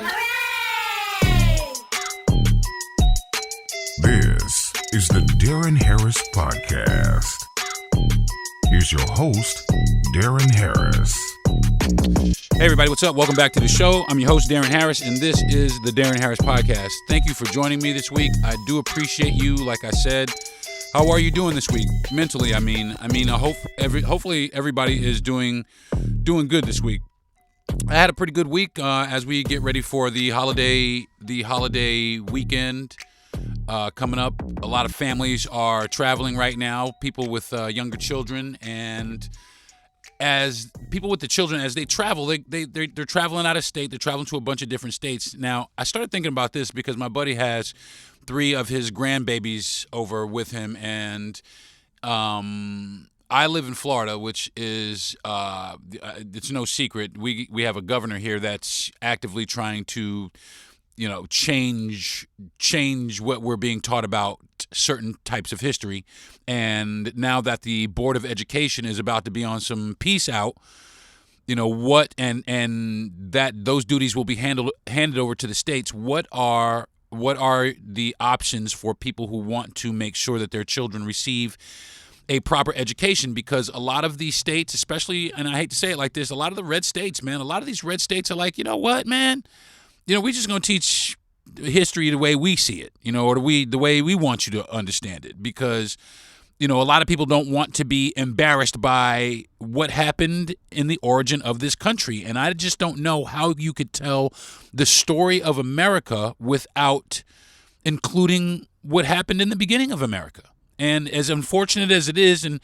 This is the Darren Harris Podcast. Here's your host, Darren Harris. Hey everybody, what's up? Welcome back to the show. I'm your host, Darren Harris, and this is the Darren Harris Podcast. Thank you for joining me this week. I do appreciate you, like I said. How are you doing this week? Mentally, I mean, hopefully everybody is doing good this week. I had a pretty good week as we get ready for the holiday weekend coming up. A lot of families are traveling right now, people with younger children, and as people with the children, as they travel, they're traveling out of state. They're traveling to a bunch of different states. Now, I started thinking about this because my buddy has 3 of his grandbabies over with him, and I live in Florida, which is it's no secret. We have a governor here that's actively trying to, change what we're being taught about certain types of history. And now that the Board of Education is about to be on some peace out, what and that those duties will be handed over to the states. What are the options for people who want to make sure that their children receive a proper education? Because a lot of these states, especially, and I hate to say it like this, a lot of the red states, man, a lot of these red states are like, you know what, man? We're just going to teach history the way we see it, or the way we want you to understand it. Because, a lot of people don't want to be embarrassed by what happened in the origin of this country. And I just don't know how you could tell the story of America without including what happened in the beginning of America. And as unfortunate as it is, and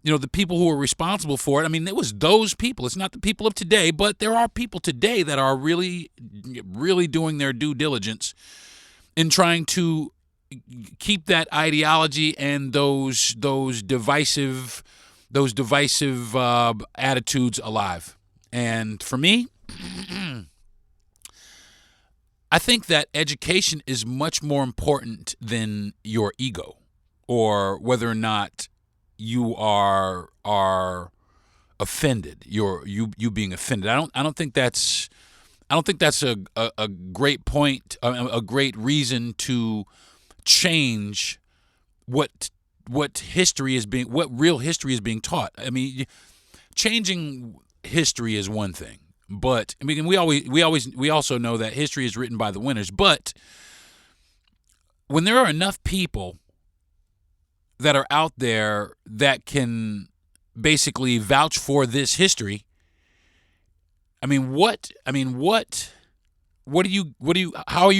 the people who are responsible for it, I mean, it was those people. It's not the people of today, but there are people today that are really, really doing their due diligence in trying to keep that ideology and those divisive attitudes alive. And for me, I think that education is much more important than your ego, or whether or not you are offended. You being offended. I don't think that's a great point, a great reason to change what real history is being taught. I mean, changing history is one thing, but I mean, we also know that history is written by the winners. But when there are enough people that are out there that can basically vouch for this history, how are you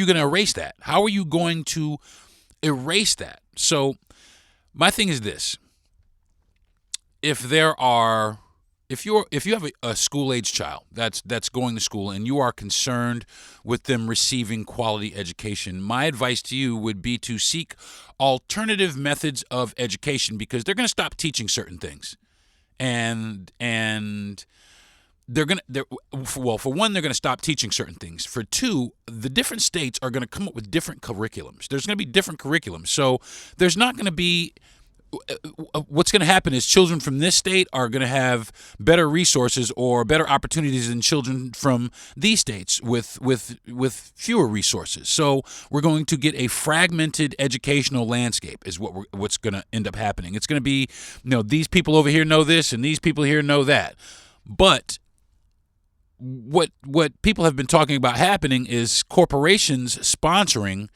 going to erase that? How are you going to erase that? So my thing is this: if you have a school-age child that's going to school and you are concerned with them receiving quality education, my advice to you would be to seek alternative methods of education, because they're going to stop teaching certain things, and for one, they're going to stop teaching certain things. For two, the different states are going to come up with different curriculums. There's going to be different curriculums, so there's not going to be. What's going to happen is children from this state are going to have better resources or better opportunities than children from these states with fewer resources. So we're going to get a fragmented educational landscape is what's going to end up happening. It's going to be, these people over here know this and these people here know that. But what people have been talking about happening is corporations sponsoring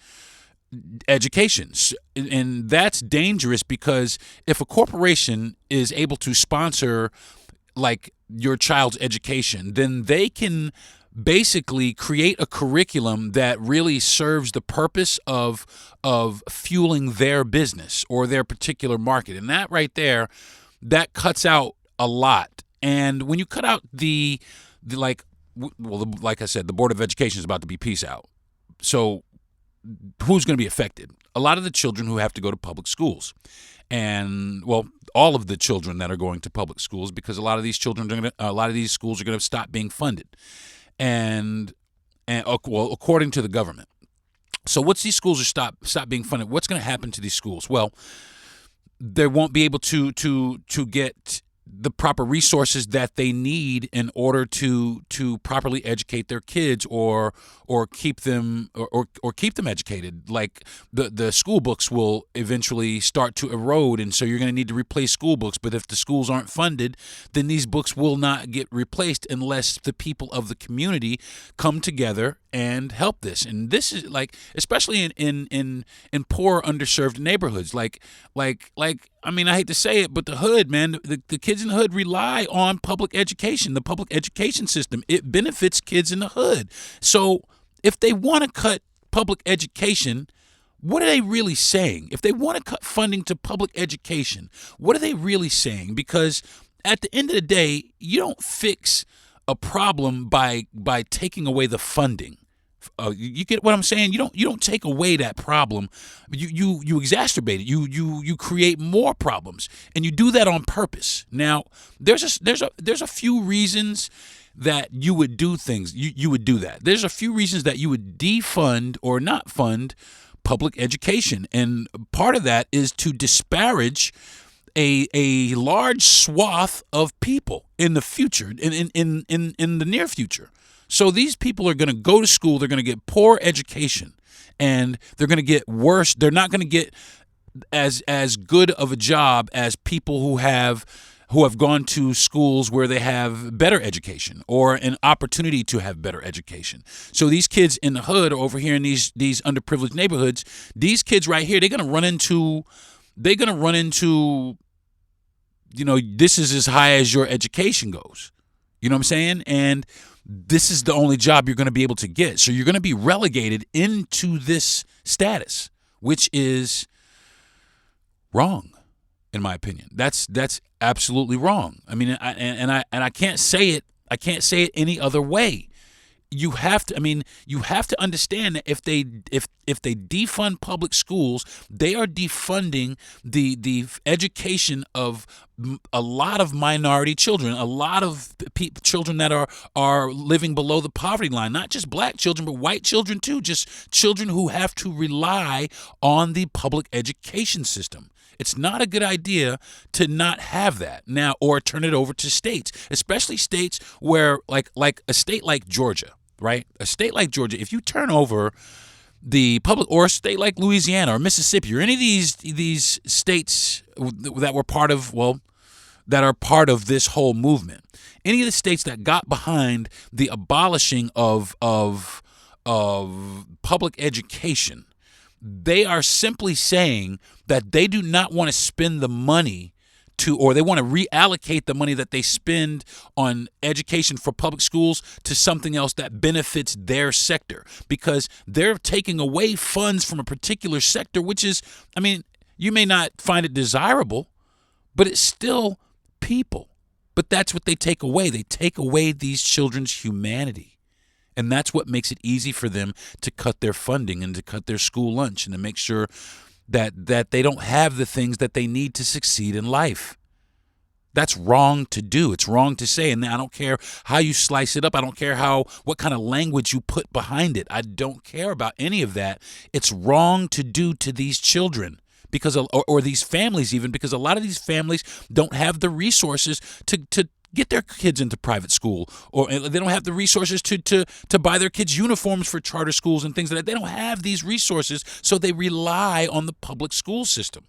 educations, and that's dangerous, because if a corporation is able to sponsor like your child's education, then they can basically create a curriculum that really serves the purpose of fueling their business or their particular market. And that right there, that cuts out a lot. And when you cut out like I said, the Board of Education is about to be peace out. So who's going to be affected? A lot of the children who have to go to public schools, and all of the children that are going to public schools, because a lot of these schools are going to stop being funded, and according to the government. So once these schools are stop being funded, what's going to happen to these schools? Well, they won't be able to get the proper resources that they need in order to properly educate their kids or keep them or keep them educated. Like the school books will eventually start to erode, and so you're going to need to replace school books. But if the schools aren't funded, then these books will not get replaced unless the people of the community come together and help this. And this is like, especially in poor, underserved neighborhoods, like I mean, I hate to say it, but the hood, man, the kids in the hood rely on public education, the public education system. It benefits kids in the hood. So if they want to cut public education, what are they really saying? If they want to cut funding to public education, what are they really saying? Because at the end of the day, you don't fix a problem by taking away the funding. You get what I'm saying? You don't take away that problem. You exacerbate it. You create more problems, and you do that on purpose. Now, there's a few reasons that you would do things. You would do that. There's a few reasons that you would defund or not fund public education, and part of that is to disparage a large swath of people in the future, in the near future. So these people are going to go to school, they're going to get poor education, and they're going to get worse. They're not going to get as good of a job as people who have gone to schools where they have better education or an opportunity to have better education. So these kids in the hood over here in these underprivileged neighborhoods, these kids right here, they're going to run into, this is as high as your education goes. You know what I'm saying? And this is the only job you're going to be able to get. So you're going to be relegated into this status, which is wrong, in my opinion. That's absolutely wrong. I mean, I can't say it. I can't say it any other way. You have to understand that if they defund public schools, they are defunding the education of a lot of minority children, a lot of children that are living below the poverty line, not just black children, but white children too, just children who have to rely on the public education system. It's not a good idea to not have that now or turn it over to states, especially states where like a state like Georgia, right? A state like Georgia, if you turn over the public, or a state like Louisiana or Mississippi or any of these states that were part of, that are part of this whole movement, any of the states that got behind the abolishing of public education, they are simply saying that they do not want to spend the money or they want to reallocate the money that they spend on education for public schools to something else that benefits their sector, because they're taking away funds from a particular sector, which is, I mean, you may not find it desirable, but it's still people. But that's what they take away. They take away these children's humanity. And that's what makes it easy for them to cut their funding and to cut their school lunch and to make sure that they don't have the things that they need to succeed in life. That's wrong to do. It's wrong to say. And I don't care how you slice it up. I don't care what kind of language you put behind it. I don't care about any of that. It's wrong to do to these children because or these families even, because a lot of these families don't have the resources to get their kids into private school, or they don't have the resources to buy their kids uniforms for charter schools and things like that. They don't have these resources, so they rely on the public school system.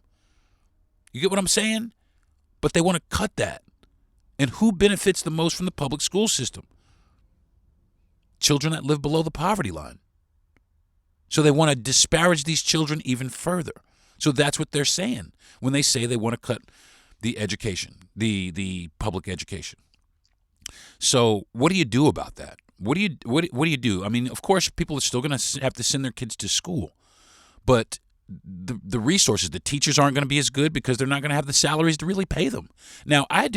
You get what I'm saying? But they want to cut that. And who benefits the most from the public school system? Children that live below the poverty line. So they want to disparage these children even further. So that's what they're saying when they say they want to cut the education, the public education. So what do you do about that? What do you do? I mean, of course, people are still going to have to send their kids to school, but the resources, the teachers aren't going to be as good because they're not going to have the salaries to really pay them. Now, I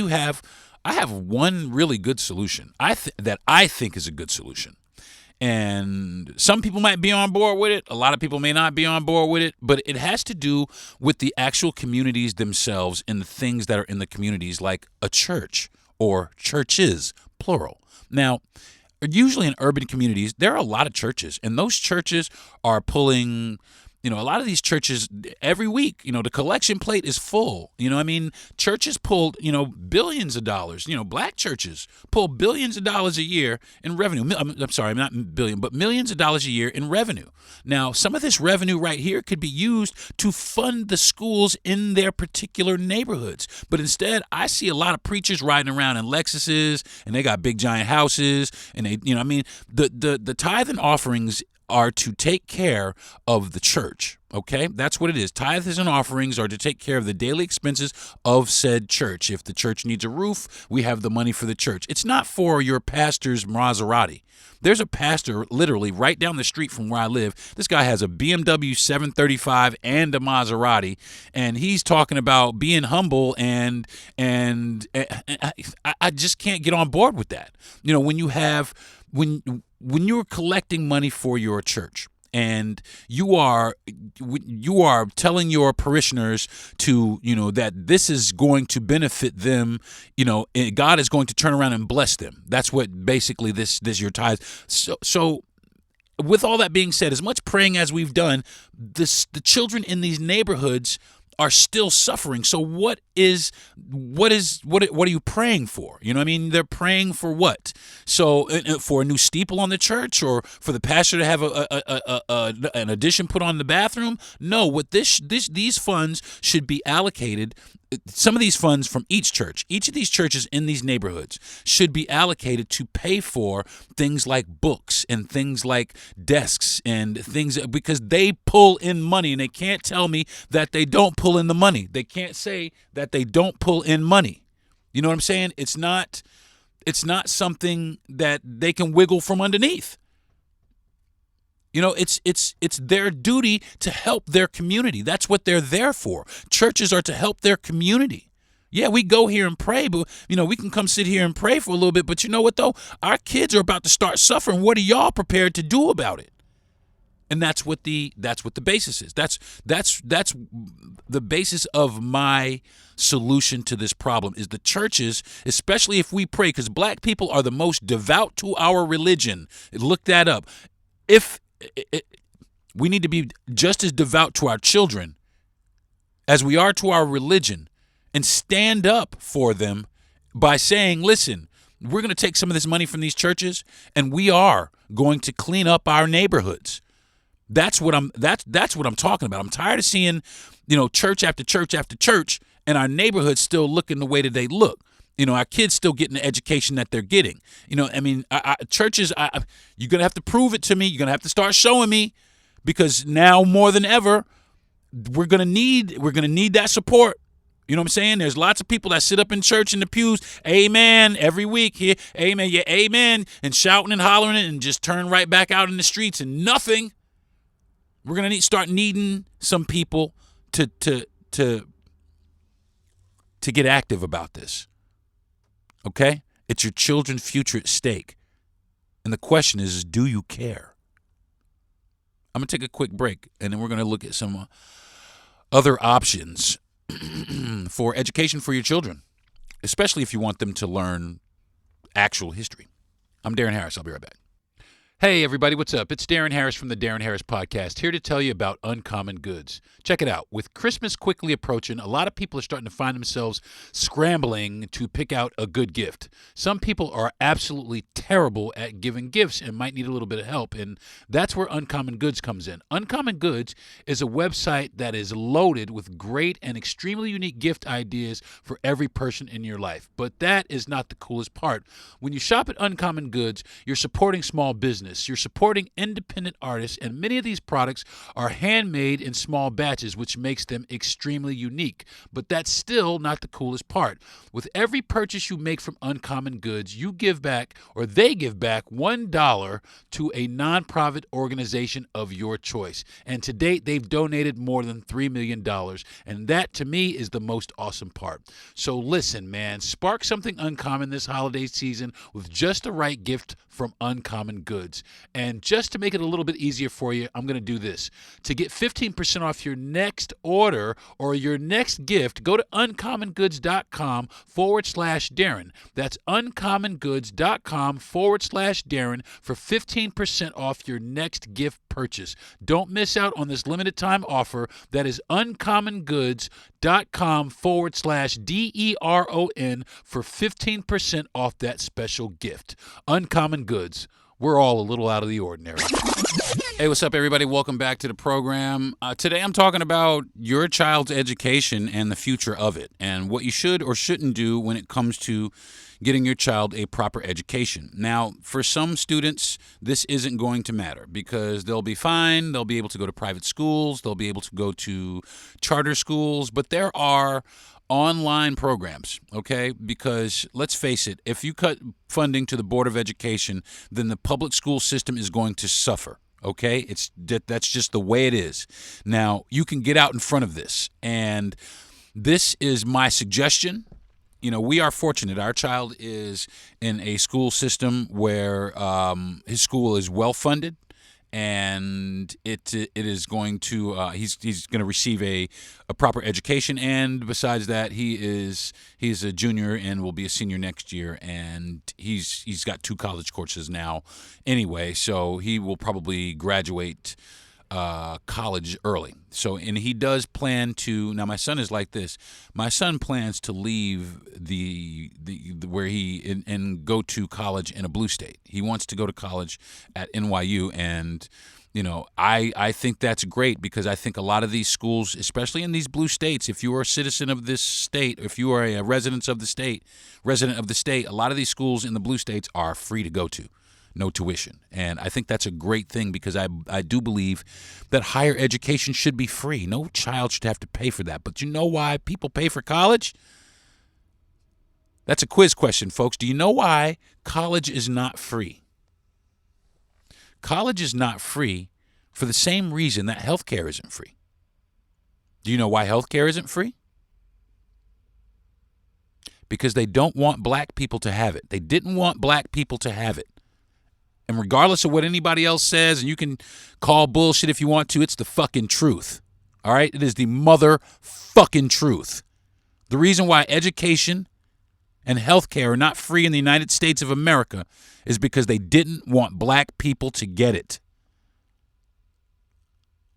have one really good solution that I think is a good solution. And some people might be on board with it. A lot of people may not be on board with it. But it has to do with the actual communities themselves and the things that are in the communities, like a church or churches, plural. Now, usually in urban communities, there are a lot of churches. And those churches are pulling A lot of these churches every week, the collection plate is full. Churches pull, billions of dollars. Black churches pull billions of dollars a year in revenue. I'm sorry, not billion, but millions of dollars a year in revenue. Now, some of this revenue right here could be used to fund the schools in their particular neighborhoods. But instead, I see a lot of preachers riding around in Lexuses, and they got big giant houses, and the tithe and offerings are to take care of the church, okay? That's what it is. Tithes and offerings are to take care of the daily expenses of said church. If the church needs a roof, we have the money for the church. It's not for your pastor's Maserati. There's a pastor literally right down the street from where I live. This guy has a BMW 735 and a Maserati, and he's talking about being humble, and I just can't get on board with that. When you're collecting money for your church, and you are telling your parishioners to, that this is going to benefit them, and God is going to turn around and bless them. That's what basically this your tithe. So with all that being said, as much praying as we've done, the children in these neighborhoods are still suffering. So what are you praying for? They're praying for what? So for a new steeple on the church, or for the pastor to have an addition put on the bathroom? No, what these funds should be allocated. Some of these funds from each of these churches in these neighborhoods should be allocated to pay for things like books and things like desks and things, because they pull in money, and they can't tell me that they don't pull in the money. They can't say that they don't pull in money. You know what I'm saying? It's not something that they can wiggle from underneath. It's their duty to help their community. That's what they're there for. Churches are to help their community. Yeah, we go here and pray, but, we can come sit here and pray for a little bit. But you know what, though? Our kids are about to start suffering. What are y'all prepared to do about it? And that's what the basis is. That's the basis of my solution to this problem, is the churches, especially if we pray, because black people are the most devout to our religion. Look that up. We need to be just as devout to our children as we are to our religion, and stand up for them by saying, listen, we're going to take some of this money from these churches, and we are going to clean up our neighborhoods. That's what I'm talking about. I'm tired of seeing, church after church after church, and our neighborhoods still looking the way that they look. Our kids still getting the education that they're getting. Churches, you're going to have to prove it to me. You're going to have to start showing me, because now more than ever, we're going to need that support. You know what I'm saying? There's lots of people that sit up in church in the pews, amen, every week here, amen, yeah, amen, and shouting and hollering it, and just turn right back out in the streets and nothing. We're going to start needing some people to get active about this. Okay? It's your children's future at stake. And the question is, do you care? I'm going to take a quick break, and then we're going to look at some other options for education for your children, especially if you want them to learn actual history. I'm Darren Harris. I'll be right back. Hey, everybody, what's up? It's Darren Harris from the Darren Harris Podcast, here to tell you about Uncommon Goods. Check it out. With Christmas quickly approaching, a lot of people are starting to find themselves scrambling to pick out a good gift. Some people are absolutely terrible at giving gifts and might need a little bit of help, and that's where Uncommon Goods comes in. Uncommon Goods is a website that is loaded with great and extremely unique gift ideas for every person in your life. But that is not the coolest part. When you shop at Uncommon Goods, you're supporting small business. You're supporting independent artists, and many of these products are handmade in small batches, which makes them extremely unique. But that's still not the coolest part. With every purchase you make from Uncommon Goods, you give back, or they give back, $1 to a nonprofit organization of your choice. And to date, they've donated more than $3 million. And that, to me, is the most awesome part. So listen, man, spark something uncommon this holiday season with just the right gift from Uncommon Goods. coupons. And just to make it a little bit easier for you, I'm going to do this. To get 15% off your next order or your next gift, go to uncommongoods.com/Deron. That's uncommongoods.com/Deron for 15% off your next gift purchase. Don't miss out on this limited time offer. That is uncommongoods.com/DERON for 15% off that special gift. Uncommon Goods. We're all a little out of the ordinary. Hey, what's up, everybody? Welcome back to the program. Today I'm talking about your child's education and the future of it, and what you should or shouldn't do when it comes to getting your child a proper education. Now, for some students, this isn't going to matter because they'll be fine. They'll be able to go to private schools. They'll be able to go to charter schools. But there are online programs, okay? Because let's face it, if you cut funding to the Board of Education, then the public school system is going to suffer. Okay, that's just the way it is. Now, you can get out in front of this, and this is my suggestion. You know, we are fortunate. Our child is in a school system where his school is well funded, and it is going to he's going to receive a proper education. And besides that, he's a junior and will be a senior next year, and he's got 2 college courses now anyway, so he will probably graduate college early. So, and he does plan to. Now, my son is like this. My son plans to leave the where and go to college in a blue state. He wants to go to college at NYU, and you know, I think that's great because I think a lot of these schools, especially in these blue states, if you are a citizen of this state, if you are a resident of the state, a lot of these schools in the blue states are free to go to. No tuition. And I think that's a great thing because I do believe that higher education should be free. No child should have to pay for that. But you know why people pay for college? That's a quiz question, folks. Do you know why college is not free? College is not free for the same reason that healthcare isn't free. Do you know why healthcare isn't free? Because they don't want black people to have it. They didn't want black people to have it. And regardless of what anybody else says, and you can call bullshit if you want to, it's the fucking truth. All right? It is the motherfucking truth. The reason why education and healthcare are not free in the United States of America is because they didn't want black people to get it.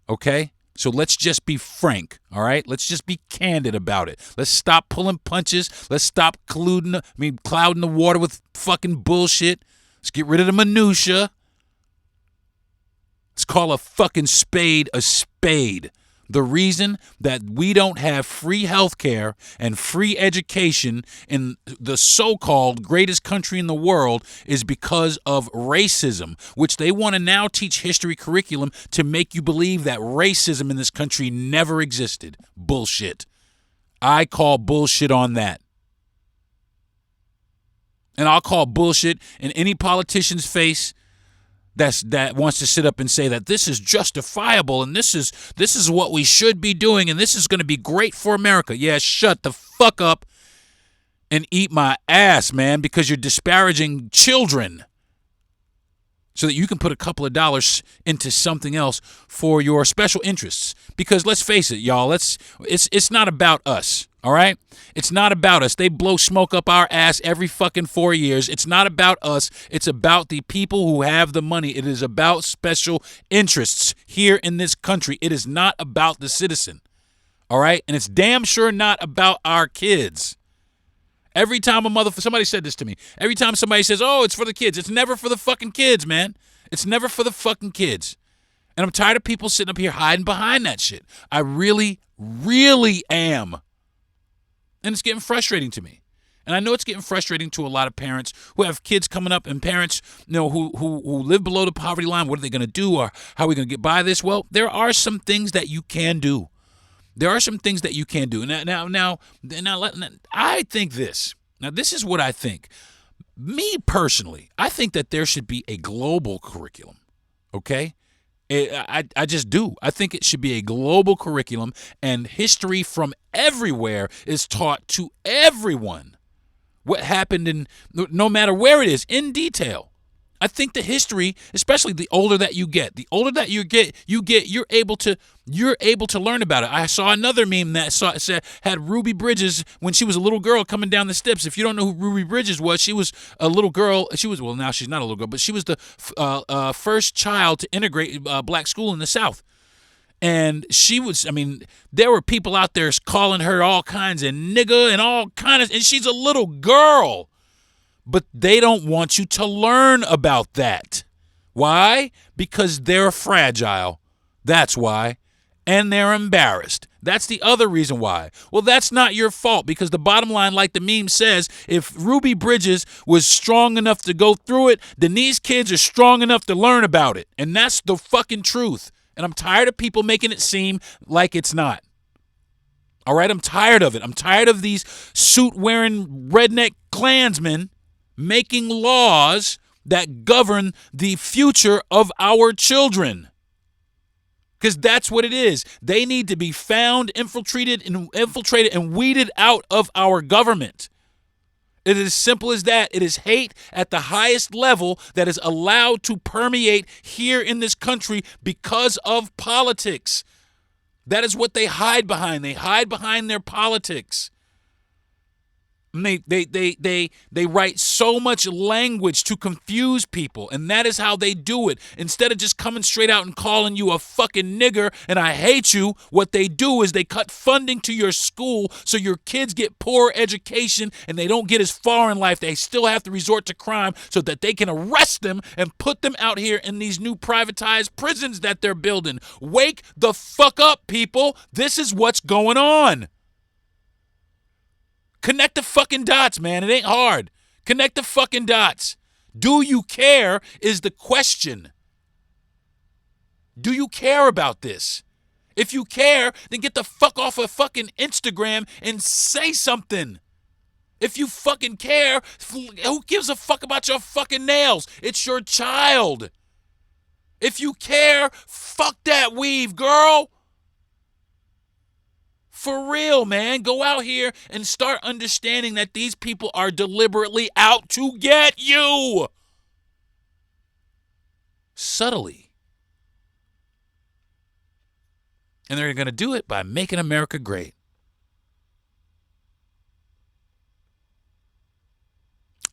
Okay? So let's just be frank, all right? Let's just be candid about it. Let's stop pulling punches. Let's stop clouding the water with fucking bullshit. Let's get rid of the minutia. Let's call a fucking spade a spade. The reason that we don't have free health care and free education in the so-called greatest country in the world is because of racism, which they want to now teach history curriculum to make you believe that racism in this country never existed. Bullshit. I call bullshit on that. And I'll call bullshit in any politician's face that wants to sit up and say that this is justifiable and this is what we should be doing and this is going to be great for America. Yeah, shut the fuck up and eat my ass, man, because you're disparaging children so that you can put a couple of dollars into something else for your special interests. Because let's face it, y'all, it's not about us. All right? It's not about us. They blow smoke up our ass every fucking 4 years. It's not about us. It's about the people who have the money. It is about special interests here in this country. It is not about the citizen. All right? And it's damn sure not about our kids. Every time somebody said this to me. Every time somebody says, oh, it's for the kids. It's never for the fucking kids, man. It's never for the fucking kids. And I'm tired of people sitting up here hiding behind that shit. I really, really am. And it's getting frustrating to me. And I know it's getting frustrating to a lot of parents who have kids coming up and parents, you know, who live below the poverty line. What are they going to do? Or how are we going to get by this? Well, there are some things that you can do. There are some things that you can do. Now, I think this. Now, this is what I think. Me personally, I think that there should be a global curriculum. Okay? I just do. I think it should be a global curriculum, and history from everywhere is taught to everyone. What happened no matter where it is, in detail. I think the history, especially the older that you get, you're able to learn about it. I saw another meme that had Ruby Bridges when she was a little girl coming down the steps. If you don't know who Ruby Bridges was, she was a little girl. Well, now she's not a little girl, but she was the first child to integrate black school in the South. And there were people out there calling her all kinds of nigga and all kinds of, and she's a little girl. But they don't want you to learn about that. Why? Because they're fragile. That's why. And they're embarrassed. That's the other reason why. Well, that's not your fault, because the bottom line, like the meme says, if Ruby Bridges was strong enough to go through it, then these kids are strong enough to learn about it. And that's the fucking truth. And I'm tired of people making it seem like it's not. All right? I'm tired of it. I'm tired of these suit-wearing redneck Klansmen making laws that govern the future of our children. Because that's what it is. They need to be found, infiltrated, and weeded out of our government. It is as simple as that. It is hate at the highest level that is allowed to permeate here in this country because of politics. That is what they hide behind. They hide behind their politics. And they write so much language to confuse people, and that is how they do it. Instead of just coming straight out and calling you a fucking nigger and I hate you, what they do is they cut funding to your school so your kids get poor education and they don't get as far in life. They still have to resort to crime so that they can arrest them and put them out here in these new privatized prisons that they're building. Wake the fuck up, people. This is what's going on. Connect the fucking dots, man. It ain't hard. Connect the fucking dots. Do you care is the question. Do you care about this? If you care, then get the fuck off of fucking Instagram and say something. If you fucking care, who gives a fuck about your fucking nails? It's your child. If you care, fuck that weave, girl. For real, man. Go out here and start understanding that these people are deliberately out to get you. Subtly. And they're going to do it by making America great.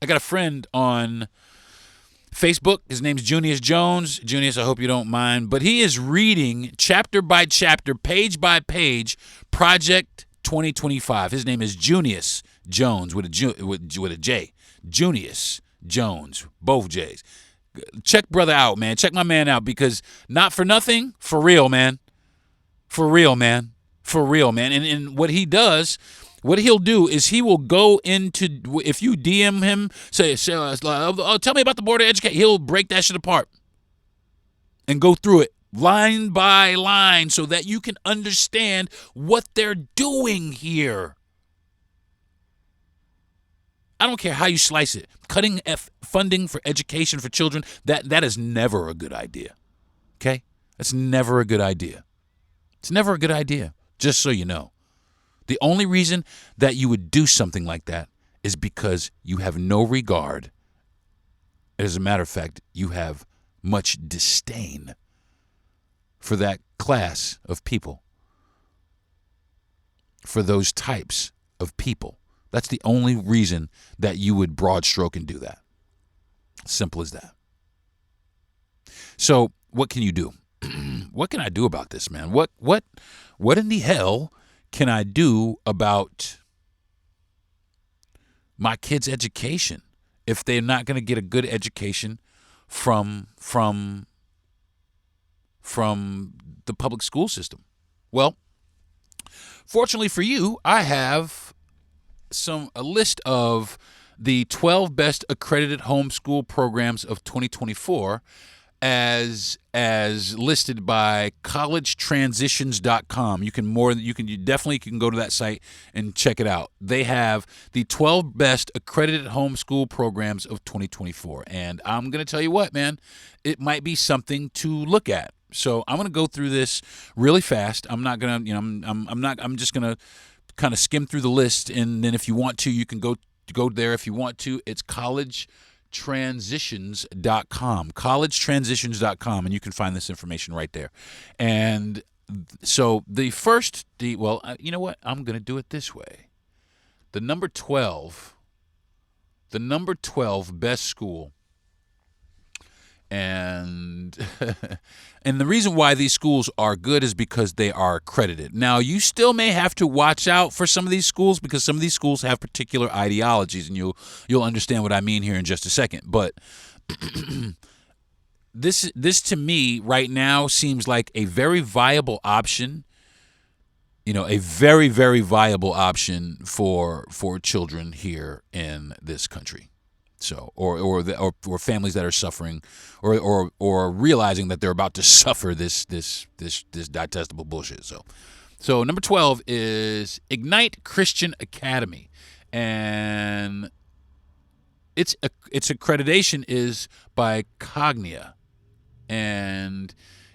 I got a friend on Facebook. His name's Junius Jones. Junius, I hope you don't mind. But he is reading chapter by chapter, page by page, Project 2025. His name is Junius Jones with a J. Junius Jones, both J's. Check brother out, man. Check my man out, because not for nothing, for real, man. For real, man. For real, man. And what he does, what he'll do is he will go into, if you DM him, say tell me about the Board of Education, he'll break that shit apart and go through it line by line so that you can understand what they're doing here. I don't care how you slice it. Cutting funding for education for children, that is never a good idea. Okay? That's never a good idea. It's never a good idea, just so you know. The only reason that you would do something like that is because you have no regard. As a matter of fact, you have much disdain for that class of people, for those types of people. That's the only reason that you would broad stroke and do that. Simple as that. So what can you do? What can I do about this, man? What in the hell can I do about my kids' education if they're not going to get a good education from the public school system? Well, fortunately for you, I have a list of the 12 best accredited homeschool programs of 2024 as listed by collegetransitions.com. You definitely can go to that site and check it out. They have the 12 best accredited homeschool programs of 2024. And I'm going to tell you what, man, it might be something to look at. So I'm going to go through this really fast. I'm not going to, I'm just going to kind of skim through the list, and then if you want to, you can go there if you want to. It's collegetransitions.com. collegetransitions.com, and you can find this information right there. And so you know what? I'm going to do it this way. The number 12 best school, and and the reason why these schools are good is because they are accredited. Now, you still may have to watch out for some of these schools because some of these schools have particular ideologies, and you'll understand what I mean here in just a second. But this to me right now seems like a very viable option. A very, very viable option for children here in this country. So, or families that are suffering, or realizing that they're about to suffer this detestable bullshit. So number 12 is Ignite Christian Academy, and its accreditation is by Cognia, and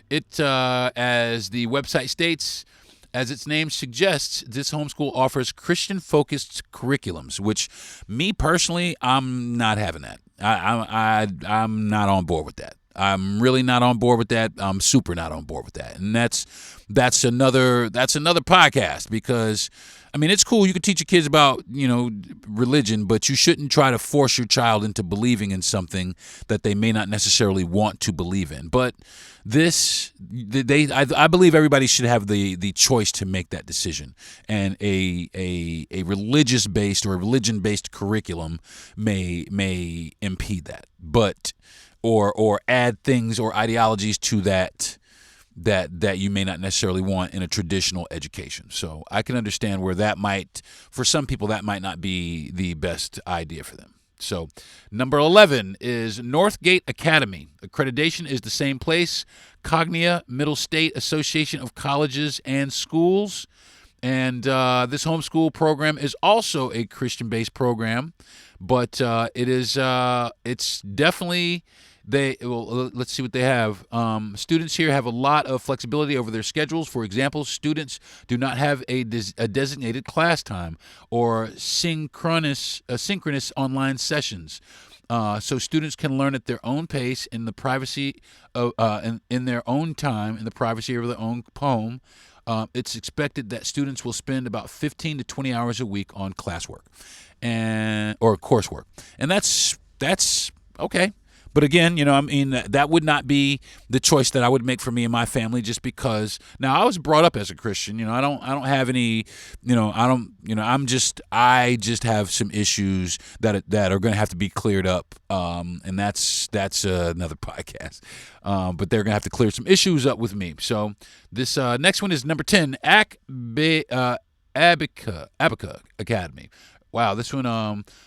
it, as the website states, as its name suggests, this homeschool offers Christian-focused curriculums, which, me personally, I'm not having that. I'm not on board with that. I'm really not on board with that. I'm super not on board with that, and that's another podcast, because I mean, it's cool. You can teach your kids about religion, but you shouldn't try to force your child into believing in something that they may not necessarily want to believe in. But I believe everybody should have the choice to make that decision, and a religious based or a religion based curriculum may impede that, but or add things or ideologies to that you may not necessarily want in a traditional education. So I can understand where for some people, that might not be the best idea for them. So number 11 is Northgate Academy. Accreditation is the same place, Cognia, Middle State Association of Colleges and Schools. And this homeschool program is also a Christian-based program, but it's definitely... let's see what they have. Students here have a lot of flexibility over their schedules. For example, students do not have a designated class time or synchronous online sessions. So students can learn at their own pace in the privacy of in their own time, in the privacy of their own home. It's expected that students will spend about 15 to 20 hours a week on classwork or coursework, and that's okay. But again, that would not be the choice that I would make for me and my family, just because. Now, I was brought up as a Christian. I don't have any. I just have some issues that are going to have to be cleared up. And that's another podcast. But they're going to have to clear some issues up with me. So this next one is number 10, Abaca Academy. Wow, this one,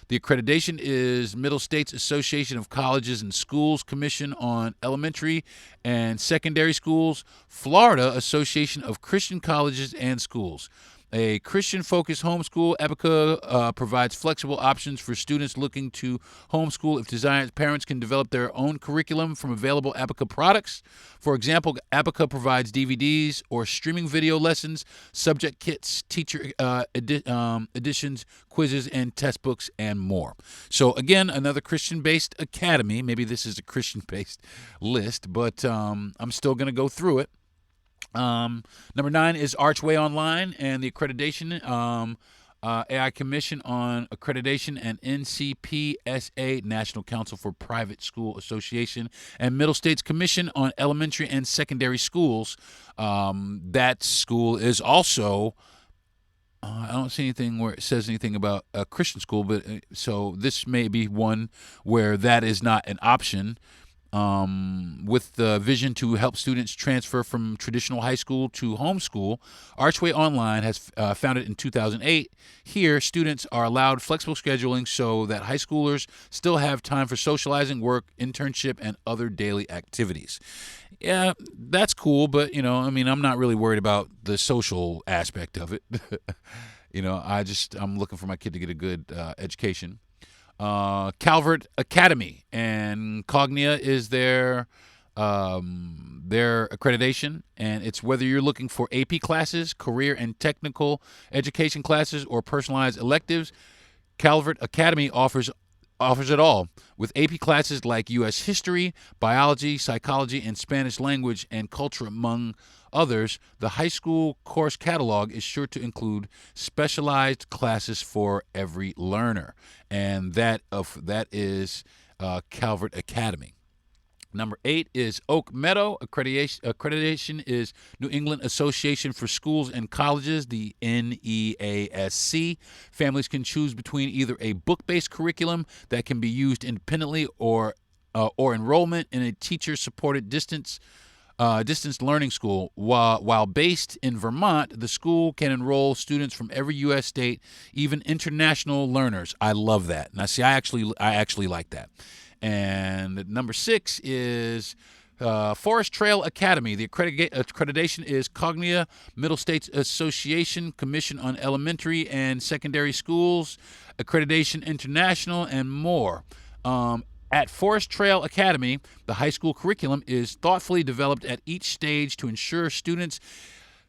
the accreditation is Middle States Association of Colleges and Schools Commission on Elementary and Secondary Schools, Florida Association of Christian Colleges and Schools. A Christian-focused homeschool, Abaca provides flexible options for students looking to homeschool if desired. Parents can develop their own curriculum from available Abaca products. For example, Abaca provides DVDs or streaming video lessons, subject kits, teacher editions, quizzes, and test books, and more. So again, another Christian-based academy. Maybe this is a Christian-based list, but I'm still going to go through it. Number 9 is Archway Online and the accreditation, AI Commission on Accreditation and NCPSA, National Council for Private School Association, and Middle States Commission on Elementary and Secondary Schools. That school is also, I don't see anything where it says anything about a Christian school, but so this may be one where that is not an option. With the vision to help students transfer from traditional high school to homeschool, Archway Online has founded in 2008. Here, students are allowed flexible scheduling so that high schoolers still have time for socializing, work, internship, and other daily activities. Yeah, that's cool, but, I'm not really worried about the social aspect of it. I'm looking for my kid to get a good education. Calvert Academy and Cognia is their accreditation, and it's whether you're looking for AP classes, career and technical education classes, or personalized electives. Calvert Academy offers offers it all. With AP classes like U.S. history, biology, psychology, and Spanish language and culture, among others, the high school course catalog is sure to include specialized classes for every learner. And that is Calvert Academy. Number 8 is Oak Meadow. Accreditation is New England Association for Schools and Colleges, the NEASC. Families can choose between either a book-based curriculum that can be used independently or enrollment in a teacher-supported distance learning school. While based in Vermont, the school can enroll students from every U.S. state, even international learners. I love that. Now, see, I actually like that. And number 6 is Forest Trail Academy. The accreditation is Cognia Middle States Association, Commission on Elementary and Secondary Schools, Accreditation International, and more. At Forest Trail Academy, the high school curriculum is thoughtfully developed at each stage to ensure students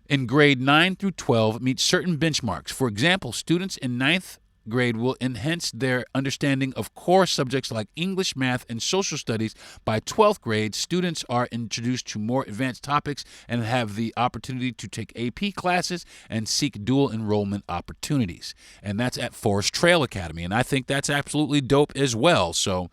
in grade 9 through 12 meet certain benchmarks. For example, students in 9th grade will enhance their understanding of core subjects like English, math, and social studies. By 12th grade, students are introduced to more advanced topics and have the opportunity to take AP classes and seek dual enrollment opportunities. And that's at Forest Trail Academy, and I think that's absolutely dope as well. So,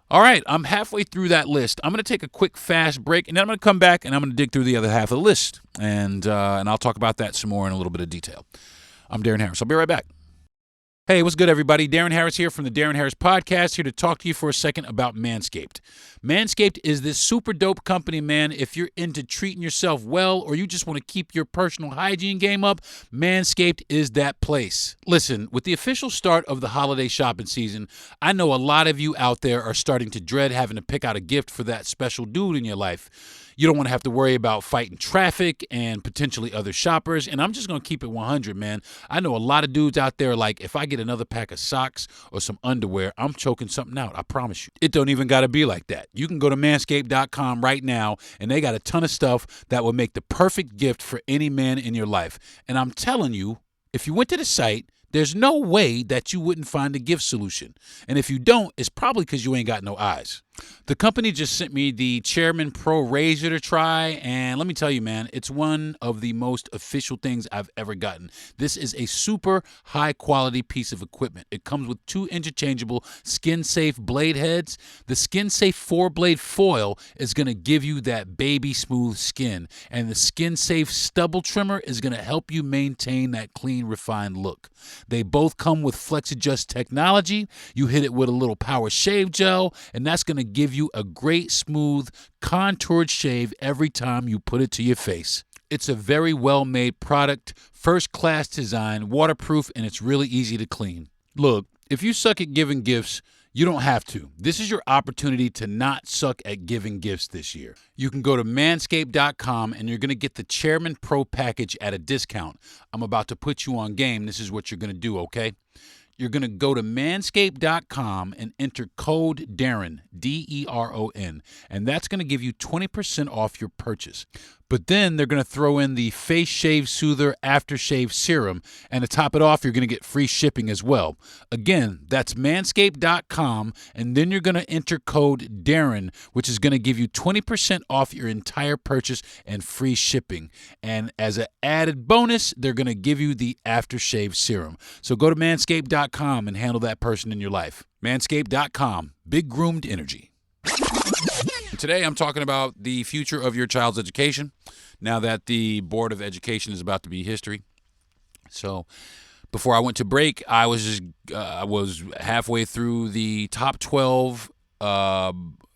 all right, I'm halfway through that list. I'm going to take a quick, fast break, and then I'm going to come back, and I'm going to dig through the other half of the list, and I'll talk about that some more in a little bit of detail. I'm Darren Harris. I'll be right back. Hey, what's good, everybody? Darren Harris here from the Darren Harris Podcast, here to talk to you for a second about Manscaped. Manscaped is this super dope company, man. If you're into treating yourself well or you just want to keep your personal hygiene game up, Manscaped is that place. Listen, with the official start of the holiday shopping season, I know a lot of you out there are starting to dread having to pick out a gift for that special dude in your life. You don't want to have to worry about fighting traffic and potentially other shoppers. And I'm just going to keep it 100, man. I know a lot of dudes out there like, if I get another pack of socks or some underwear, I'm choking something out. I promise you. It don't even got to be like that. You can go to manscaped.com right now, and they got a ton of stuff that will make the perfect gift for any man in your life. And I'm telling you, if you went to the site, there's no way that you wouldn't find a gift solution. And if you don't, it's probably because you ain't got no eyes. The company just sent me the Chairman Pro Razor to try, and let me tell you, man, it's one of the most official things I've ever gotten. This is a super high-quality piece of equipment. It comes with 2 interchangeable skin-safe blade heads. The skin-safe 4-blade foil is going to give you that baby-smooth skin, and the skin-safe stubble trimmer is going to help you maintain that clean, refined look. They both come with FlexAdjust technology. You hit it with a little power shave gel, and that's going to give you a great, smooth, contoured shave every time you put it to your face. It's a very well-made product, first-class design, waterproof, and it's really easy to clean. Look, if you suck at giving gifts, you don't have to. This is your opportunity to not suck at giving gifts this year. You can go to manscaped.com and you're going to get the Chairman Pro package at a discount. I'm about to put you on game. This is what you're going to do, okay? You're going to go to manscaped.com and enter code Deron, D-E-R-O-N, and that's going to give you 20% off your purchase. But then they're going to throw in the Face Shave Soother Aftershave Serum, and to top it off, you're going to get free shipping as well. Again, that's manscaped.com, and then you're going to enter code Deron, which is going to give you 20% off your entire purchase and free shipping. And as an added bonus, they're going to give you the Aftershave Serum. So go to manscaped.com and handle that person in your life. Manscaped.com, big groomed energy. Today I'm talking about the future of your child's education now that the Board of Education is about to be history. So before I went to break, I was halfway through the top 12 homeschool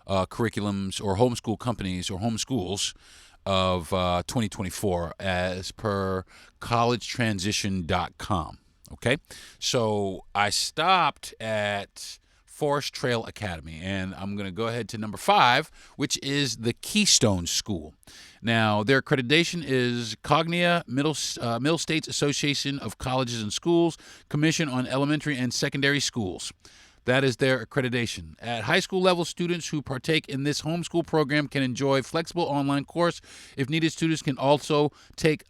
curriculums or homeschool companies or homeschools of 2024 as per collegetransition.com. Okay, so I stopped at Forest Trail Academy, and I'm going to go ahead to number 5, which is the Keystone School. Now, their accreditation is Cognia Middle States Association of Colleges and Schools, Commission on Elementary and Secondary Schools. That is their accreditation. At high school level, students who partake in this homeschool program can enjoy flexible online course. If needed, students can also take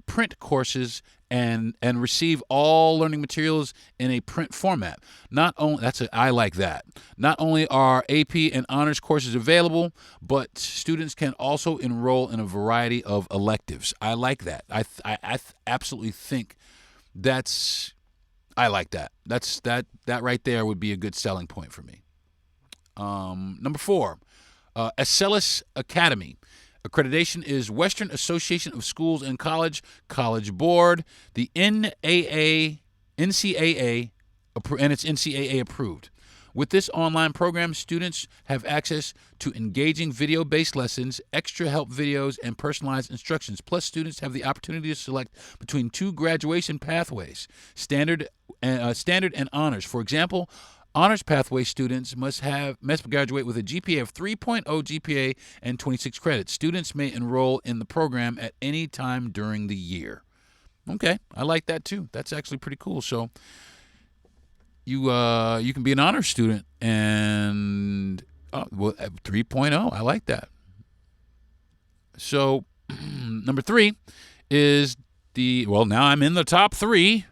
print courses and receive all learning materials in a print format. I like that. Not only are AP and honors courses available, but students can also enroll in a variety of electives. I like that. I absolutely think I like that. That right there would be a good selling point for me. Number 4, Acellus Academy. Accreditation is Western Association of Schools and College Board, the NCAA, and it's NCAA approved. With this online program, students have access to engaging video-based lessons, extra help videos, and personalized instructions. Plus, students have the opportunity to select between 2 graduation pathways, standard and honors. For example, honors pathway students must graduate with a GPA of 3.0 GPA and 26 credits. Students may enroll in the program at any time during the year. Okay, I like that too. That's actually pretty cool. So you can be an honors student and 3.0. I like that. So number 3 is now I'm in the top 3.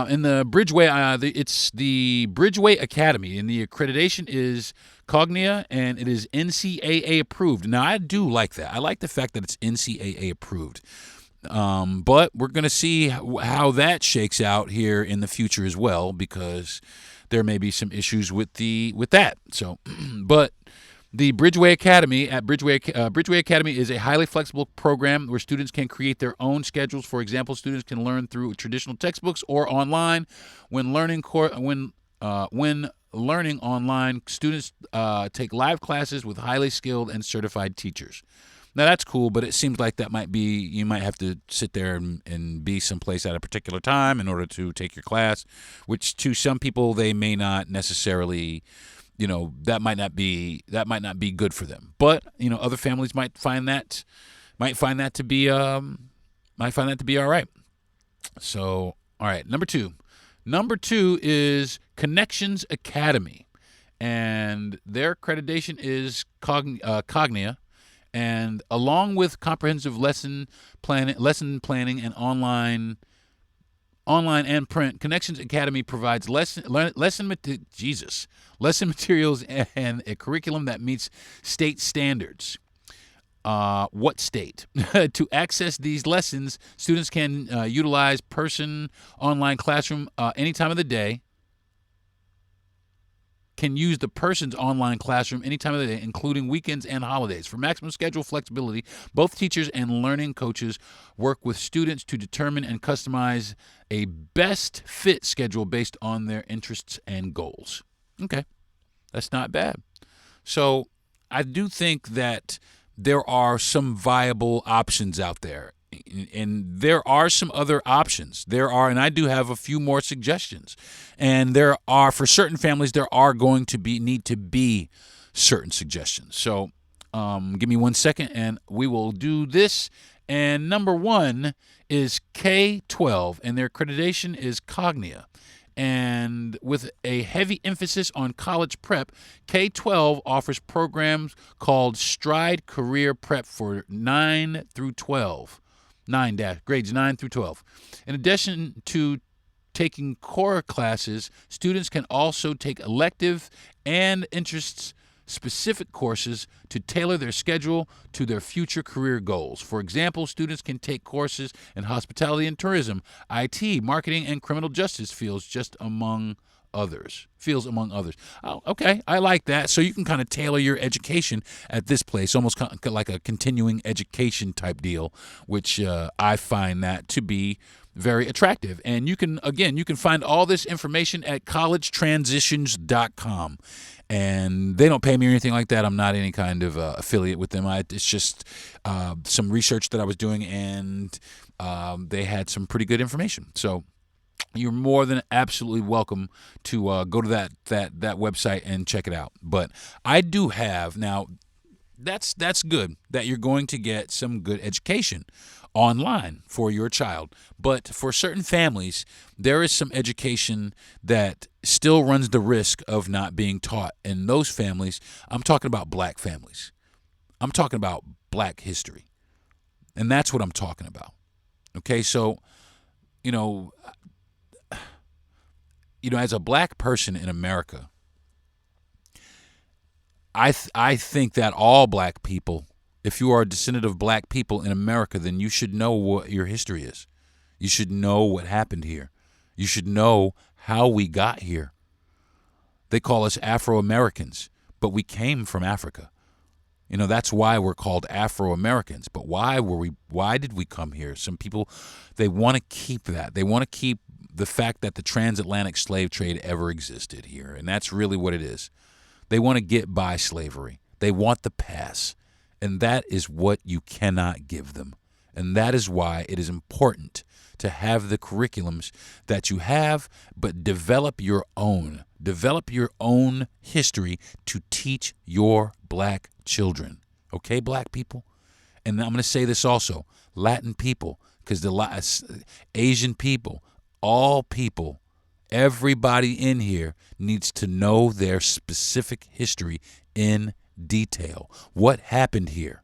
In the Bridgeway, it's the Bridgeway Academy, and the accreditation is Cognia, and it is NCAA approved. Now, I do like that. I like the fact that it's NCAA approved. But we're going to see how that shakes out here in the future as well, because there may be some issues with that. So, but the Bridgeway Academy Bridgeway Academy is a highly flexible program where students can create their own schedules. For example, students can learn through traditional textbooks or online. When learning online, students take live classes with highly skilled and certified teachers. Now, that's cool, but it seems like you might have to sit there and be someplace at a particular time in order to take your class, which to some people they may not necessarily, that might not be good for them. But, other families might find that to be all right. So, all right, number 2. Number 2 is Connections Academy, and their accreditation is Cognia. And along with comprehensive lesson planning and online and print, Connections Academy provides lesson materials and a curriculum that meets state standards. What state? To access these lessons, students can utilize online classroom any time of the day. Can use the person's online classroom any time of the day, including weekends and holidays. For maximum schedule flexibility, both teachers and learning coaches work with students to determine and customize a best fit schedule based on their interests and goals. Okay, that's not bad. So I do think that there are some viable options out there. And there are some other options. And I do have a few more suggestions. And for certain families, there are going to need to be certain suggestions. So give me 1 second and we will do this. And number 1 is K-12, and their accreditation is Cognia. And with a heavy emphasis on college prep, K-12 offers programs called Stride Career Prep for grades 9 through 12. In addition to taking core classes, students can also take elective and interest-specific courses to tailor their schedule to their future career goals. For example, students can take courses in hospitality and tourism, IT, marketing, and criminal justice fields, among others. Oh, okay, I like that. So you can kind of tailor your education at this place, almost like a continuing education type deal, which I find that to be very attractive. And you can find all this information at collegetransitions.com. And they don't pay me or anything like that. I'm not any kind of affiliate with them. It's just some research that I was doing, and they had some pretty good information. So you're more than absolutely welcome to go to that website and check it out. But I do have now. That's good that you're going to get some good education online for your child. But for certain families, there is some education that still runs the risk of not being taught. And those families, I'm talking about black families. I'm talking about black history. And that's what I'm talking about. Okay, so you know, as a black person in America, I think that all black people, if you are a descendant of black people in America, then you should know what your history is. You should know what happened here. You should know how we got here. They call us Afro-Americans, but we came from Africa. That's why we're called Afro-Americans. But why did we come here? Some people, they want to keep that. They want to keep the fact that the transatlantic slave trade ever existed here. And that's really what it is. They want to get by slavery. They want the pass. And that is what you cannot give them. And that is why it is important to have the curriculums that you have, but develop your own. Develop your own history to teach your black children. Okay, black people? And I'm going to say this also, Latin people, because the Asian people, all people, everybody in here needs to know their specific history in detail. What happened here?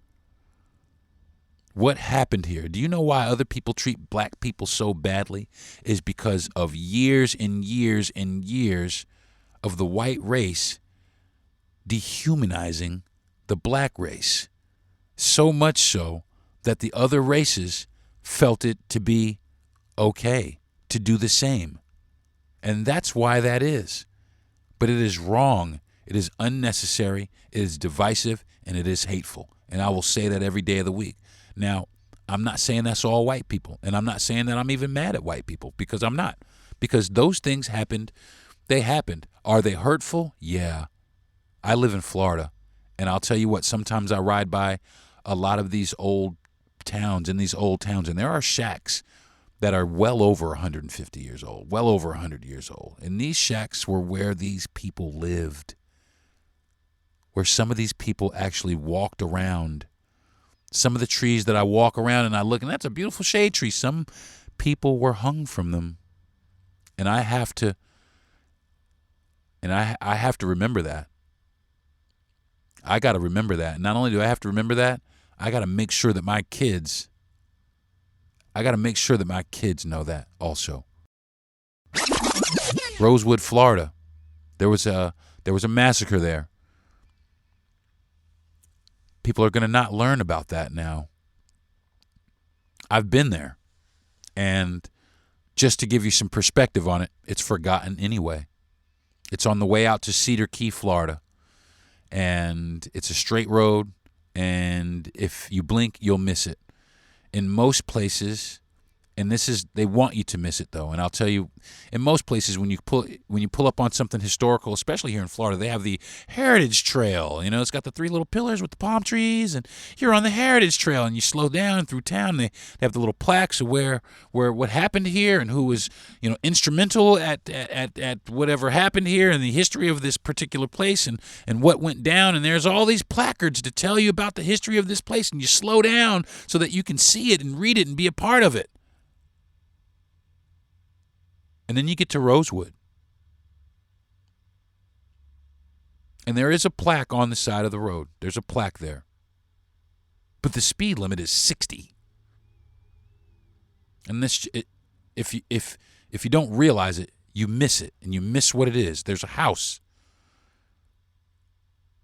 What happened here? Do you know why other people treat black people so badly? Is because of years and years and years of the white race dehumanizing the black race. So much so that the other races felt it to be okay to do the same. And that's why that is. But it is wrong. It is unnecessary. It is divisive, and it is hateful. And I will say that every day of the week. Now, I'm not saying that's all white people, and I'm not saying that I'm even mad at white people, because I'm not. Because those things happened. They happened. Are they hurtful? Yeah. I live in Florida, and I'll tell you what, sometimes I ride by a lot of these old towns, and there are shacks that are well over 150 years old, well over 100 years old. And these shacks were where these people lived, where some of these people actually walked around. Some of the trees that I walk around and I look, and that's a beautiful shade tree. Some people were hung from them. And I have to remember that. I got to remember that. And not only do I have to remember that, I got to make sure that my kids know that also. Rosewood, Florida. There was a massacre there. People are going to not learn about that now. I've been there. And just to give you some perspective on it, it's forgotten anyway. It's on the way out to Cedar Key, Florida. And it's a straight road. And if you blink, you'll miss it. In most places, and they want you to miss it though. And I'll tell you, in most places when you pull up on something historical, especially here in Florida, they have the Heritage Trail. It's got the 3 little pillars with the palm trees, and you're on the Heritage Trail, and you slow down through town. They have the little plaques of where what happened here and who was instrumental at whatever happened here in the history of this particular place and what went down. And there's all these placards to tell you about the history of this place, and you slow down so that you can see it and read it and be a part of it. And then you get to Rosewood. And there is a plaque on the side of the road. There's a plaque there. But the speed limit is 60. And if you don't realize it, you miss it. And you miss what it is. There's a house.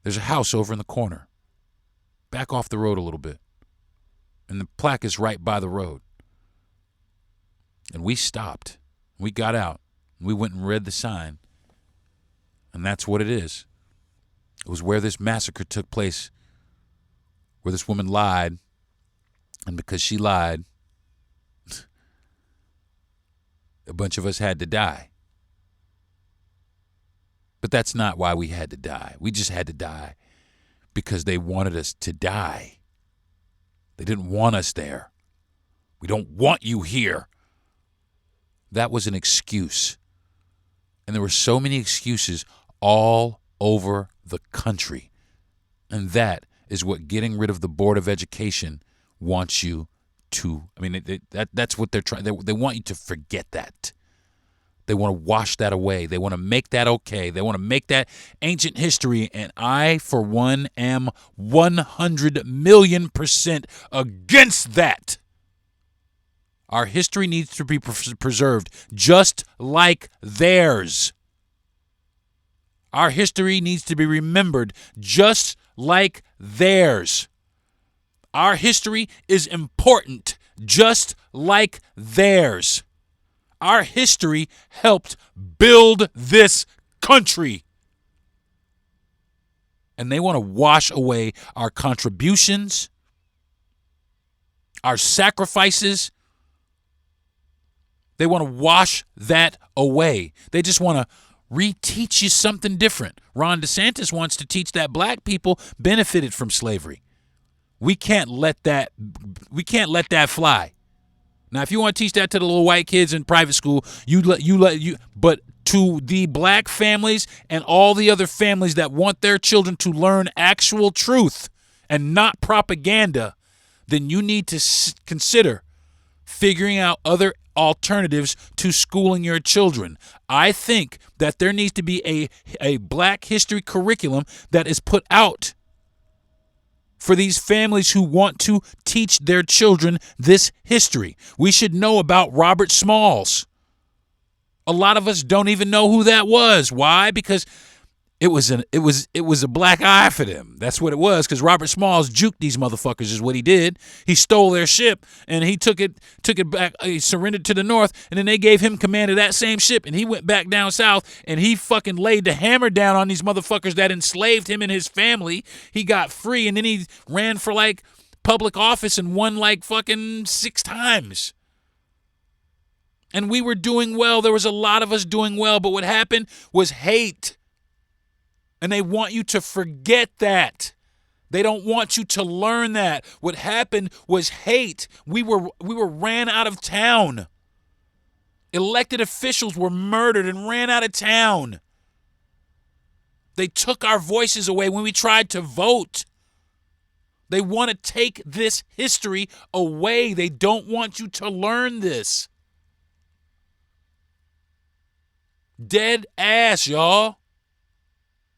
There's a house over in the corner. Back off the road a little bit. And the plaque is right by the road. And we stopped. We got out. We went and read the sign. And that's what it is. It was where this massacre took place, where this woman lied. And because she lied, a bunch of us had to die. But that's not why we had to die. We just had to die because they wanted us to die. They didn't want us there. We don't want you here. That was an excuse. And there were so many excuses all over the country. And that is what getting rid of the Board of Education wants you to. That's what they're trying. They want you to forget that. They want to wash that away. They want to make that okay. They want to make that ancient history. And I, for one, am 100 million% against that. Our history needs to be preserved just like theirs. Our history needs to be remembered just like theirs. Our history is important just like theirs. Our history helped build this country. And they want to wash away our contributions, our sacrifices. They want to wash that away. They just want to reteach you something different. Ron DeSantis wants to teach that black people benefited from slavery. We can't let that fly. Now, if you want to teach that to the little white kids in private school, but to the black families and all the other families that want their children to learn actual truth and not propaganda, then you need to consider figuring out other alternatives to schooling your children. I think that there needs to be a black history curriculum that is put out for these families who want to teach their children this history. We should know about Robert Smalls. A lot of us don't even know who that was. Why? Because it was a black eye for them. That's what it was, because Robert Smalls juked these motherfuckers is what he did. He stole their ship and he took it back. He surrendered to the North, and then they gave him command of that same ship, and he went back down south and he fucking laid the hammer down on these motherfuckers that enslaved him and his family. He got free, and then he ran for like public office and won like fucking 6 times. And we were doing well. There was a lot of us doing well, but what happened was hate. And they want you to forget that. They don't want you to learn that. What happened was hate. We were ran out of town. Elected officials were murdered and ran out of town. They took our voices away when we tried to vote. They want to take this history away. They don't want you to learn this. Dead ass, y'all.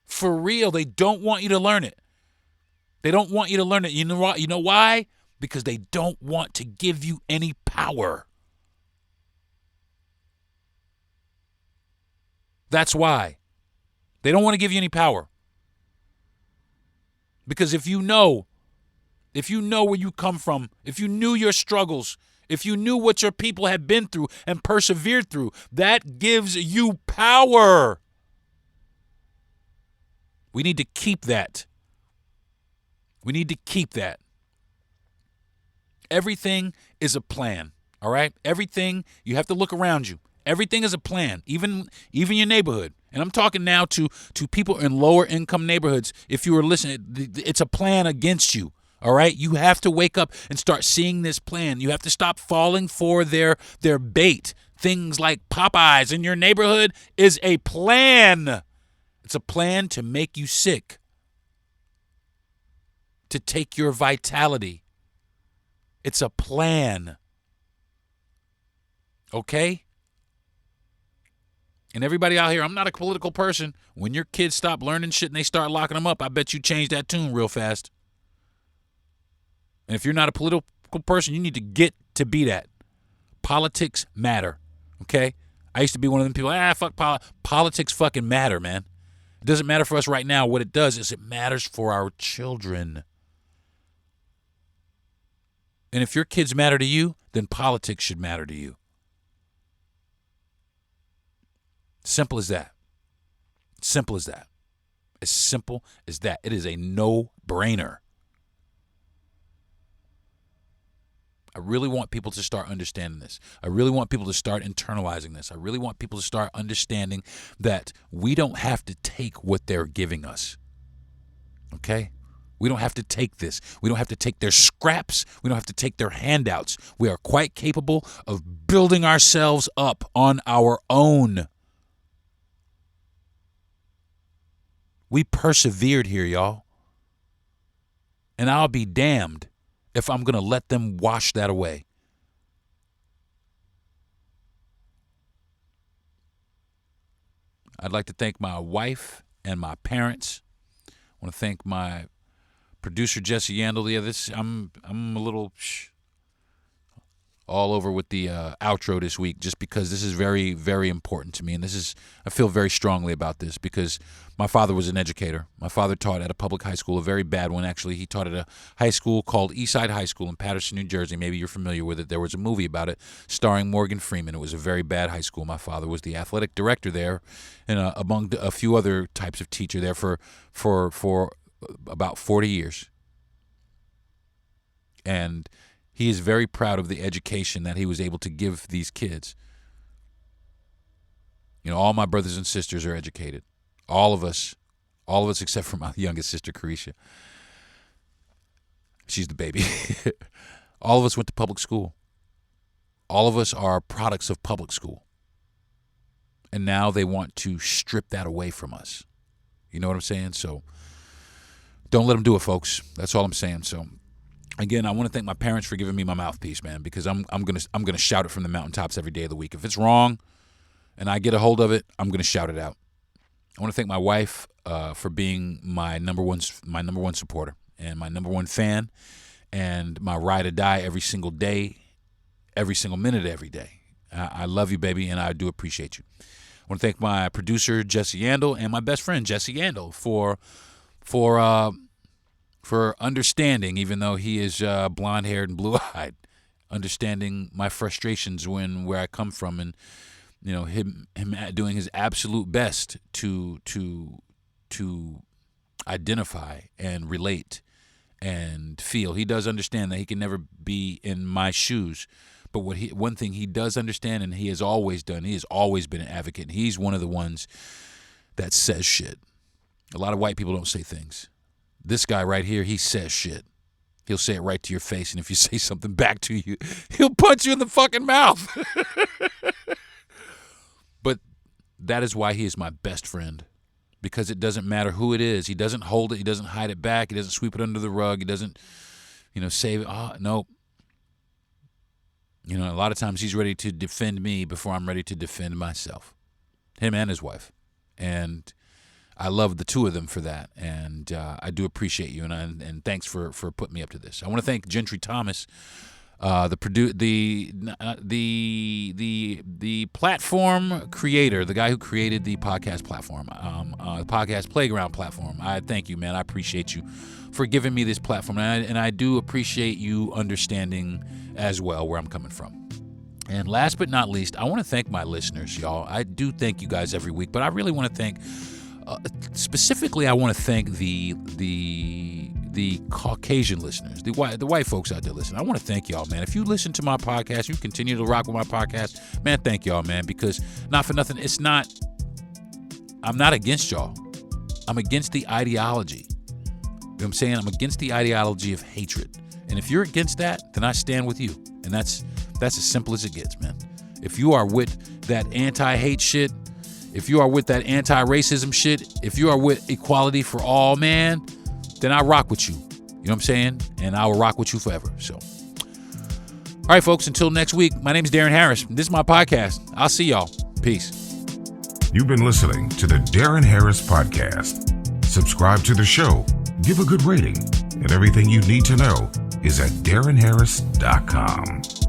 For real, they don't want you to learn it. They don't want you to learn it. You know why? Because they don't want to give you any power. That's why. They don't want to give you any power. Because if you know where you come from, if you knew your struggles, if you knew what your people had been through and persevered through, that gives you power. We need to keep that. We need to keep that. Everything is a plan, all right? Everything, you have to look around you. Everything is a plan, even your neighborhood. And I'm talking now to people in lower income neighborhoods. If you were listening, it's a plan against you, all right? You have to wake up and start seeing this plan. You have to stop falling for their bait. Things like Popeyes in your neighborhood is a plan. It's a plan to make you sick, to take your vitality. It's a plan. Okay? And everybody out here, I'm not a political person. When your kids stop learning shit and they start locking them up, I bet you change that tune real fast. And if you're not a political person, you need to get to be that. Politics matter. Okay? I used to be one of them people, fuck politics fucking matter, man. It doesn't matter for us right now. What it does is it matters for our children. And if your kids matter to you, then politics should matter to you. Simple as that. Simple as that. As simple as that. It is a no-brainer. I really want people to start understanding this. I really want people to start internalizing this. I really want people to start understanding that we don't have to take what they're giving us. Okay? We don't have to take this. We don't have to take their scraps. We don't have to take their handouts. We are quite capable of building ourselves up on our own. We persevered here, y'all. And I'll be damned if I'm going to let them wash that away. I'd like to thank my wife and my parents. I want to thank my producer, Jesse Yandel. Yeah, I'm a little all over with the outro this week, just because this is very, very important to me. And I feel very strongly about this because my father was an educator. My father taught at a public high school, a very bad one, actually. He taught at a high school called Eastside High School in Paterson, New Jersey. Maybe you're familiar with it. There was a movie about it starring Morgan Freeman. It was a very bad high school. My father was the athletic director there, and among a few other types of teacher there for about 40 years. And he is very proud of the education that he was able to give these kids. All my brothers and sisters are educated. All of us except for my youngest sister, Carisha. She's the baby. All of us went to public school. All of us are products of public school. And now they want to strip that away from us. You know what I'm saying? So don't let them do it, folks. That's all I'm saying. So again, I want to thank my parents for giving me my mouthpiece, man, because I'm gonna shout it from the mountaintops every day of the week. If it's wrong and I get a hold of it, I'm gonna shout it out. I want to thank my wife for being my number one supporter and my number one fan and my ride or die every single day, every single minute, every day. I love you, baby, and I do appreciate you. I want to thank my producer, Jesse Yandel, and my best friend, Jesse Yandel, for understanding, even though he is blonde-haired and blue-eyed, understanding my frustrations where I come from, and him doing his absolute best to identify and relate and feel. He does understand that he can never be in my shoes, but one thing he does understand, and he has always done, he has always been an advocate, and he's one of the ones that says shit. A lot of white people don't say things. This guy right here, he says shit. He'll say it right to your face, and if you say something back to you, he'll punch you in the fucking mouth. But that is why he is my best friend, because it doesn't matter who it is. He doesn't hold it. He doesn't hide it back. He doesn't sweep it under the rug. He doesn't, save it. Nope. A lot of times he's ready to defend me before I'm ready to defend myself, him and his wife. And I love the two of them for that, and I do appreciate you, and thanks for putting me up to this. I want to thank Gentry Thomas, the platform creator, the guy who created the podcast platform, podcast playground platform. I thank you, man. I appreciate you for giving me this platform, and I do appreciate you understanding as well where I'm coming from. And last but not least, I want to thank my listeners, y'all. I do thank you guys every week, but I really want to thank. Specifically, I want to thank the Caucasian listeners, the white folks out there listening. I want to thank y'all, man. If you listen to my podcast, you continue to rock with my podcast, man, thank y'all, man, because not for nothing, I'm not against y'all. I'm against the ideology. You know what I'm saying? I'm against the ideology of hatred. And if you're against that, then I stand with you. And that's as simple as it gets, man. If you are with that anti-hate shit, if you are with that anti-racism shit, if you are with equality for all, man, then I rock with you. You know what I'm saying? And I will rock with you forever. So, all right, folks, until next week, my name is Darren Harris. This is my podcast. I'll see y'all. Peace. You've been listening to the Darren Harris Podcast. Subscribe to the show, give a good rating, and everything you need to know is at DarrenHarris.com.